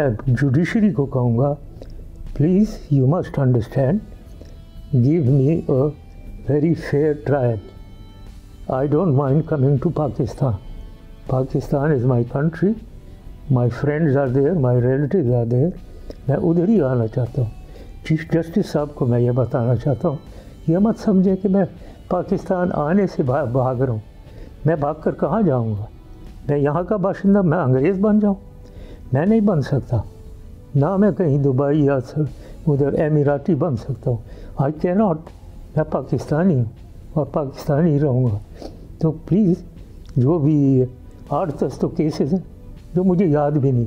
Judiciary को कहूँगा, please you must understand, give me a very fair trial. I don't mind coming to Pakistan. Pakistan is my country, my friends are there, my relatives are there. मैं उधर ही आना चाहता हूँ. Chief justice साहब को मैं ये बताना चाहता हूँ, यह मत समझे कि मैं पाकिस्तान आने से भाग रहा हूँ. मैं भाग कर कहाँ जाऊँगा? मैं यहाँ का बाशिंदा, मैं अंग्रेज़ बन जाऊँ? मैं नहीं बन सकता. ना मैं कहीं दुबई या उधर एमिराती बन सकता हूँ. I can not. मैं पाकिस्तानी हूँ और पाकिस्तानी रहूँगा. तो प्लीज़, जो भी 8-10 तो केसेस हैं जो मुझे याद भी नहीं.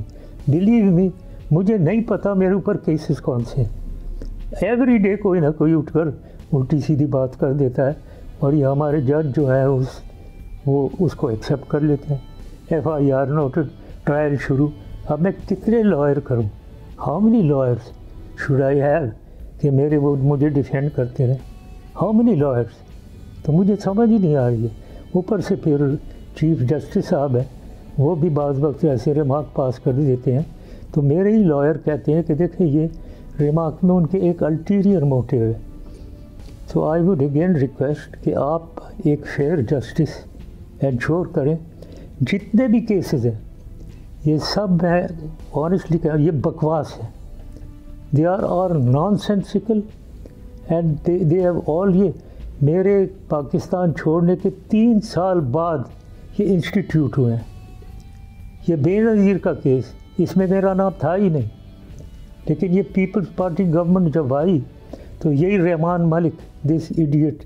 बिलीव मी, मुझे नहीं पता मेरे ऊपर केसेस कौन से हैं. एवरी डे कोई ना कोई उठकर उल्टी सीधी बात कर देता है और ये हमारे जज जो है वो उसको एक्सेप्ट कर लेते हैं. FIR नोटेड, ट्रायल शुरू. अब मैं कितने लॉयर करूं? How many lawyers should I have कि वो मुझे डिफेंड करते रहें? How many lawyers? तो मुझे समझ ही नहीं आ रही है. ऊपर से फिर चीफ जस्टिस साहब हैं, वो भी बाज़ वक्त ऐसे रिमार्क पास कर देते हैं. तो मेरे ही लॉयर कहते हैं कि देखिए ये रिमार्क में उनके एक अल्टीरियर मोटिव है. सो आई वुड अगेन रिक्वेस्ट कि आप एक फेयर जस्टिस एंश्योर करें. जितने भी केसेस हैं ये सब, मैं ऑनेस्टली कह, ये बकवास है. They are nonsensical and they have all. ये मेरे पाकिस्तान छोड़ने के 3 साल बाद ये इंस्टीट्यूट हुए हैं. ये बेनज़ीर का केस, इसमें मेरा नाम था ही नहीं, लेकिन ये पीपल्स पार्टी गवर्नमेंट जब आई तो यही रहमान मलिक, दिस इडियट,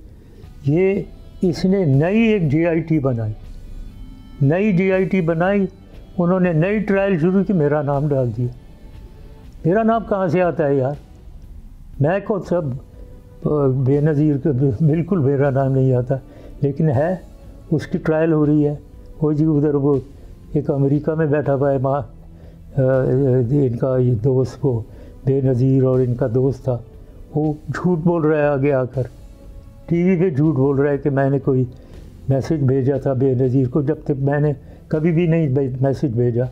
इसने नई एक JIT बनाई. नई JIT बनाई, उन्होंने नई ट्रायल शुरू की, मेरा नाम डाल दिया. मेरा नाम कहाँ से आता है यार? मैं को सब बेनज़ीर का बिल्कुल मेरा नाम नहीं आता, लेकिन है, उसकी ट्रायल हो रही है. वो जी उधर वो एक अमेरिका में बैठा हुआ है इनका ये दोस्त, वो बेनज़ीर और इनका दोस्त था, वो झूठ बोल रहा है. आगे आकर TV पे झूठ बोल रहा है कि मैंने कोई मैसेज भेजा था बेनज़ीर को, जब तक मैंने कभी भी नहीं मैसेज भेजा.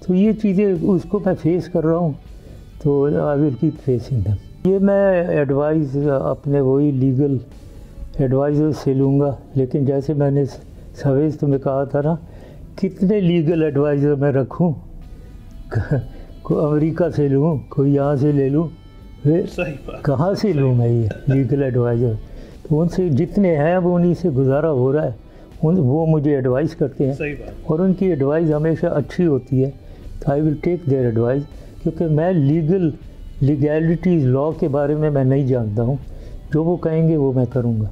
तो ये चीज़ें उसको मैं फेस कर रहा हूँ, तो I will keep facing them. ये मैं एडवाइस अपने वही लीगल एडवाइज़र से लूँगा. लेकिन जैसे मैंने सवेज तुम्हें कहा था ना, कितने लीगल एडवाइज़र मैं रखूँ? कोई अमेरिका से लूँ, कोई यहाँ से ले लूँ, कहाँ से लूँ मैं ये लीगल एडवाइज़र? तो उनसे जितने हैं वो उन्हीं से गुजारा हो रहा है. वो मुझे एडवाइस करते हैं और उनकी एडवाइस हमेशा अच्छी होती है. तो I will take their advice, क्योंकि मैं लीगैलिटीज़ लॉ के बारे में मैं नहीं जानता हूँ. जो वो कहेंगे वो मैं करूँगा.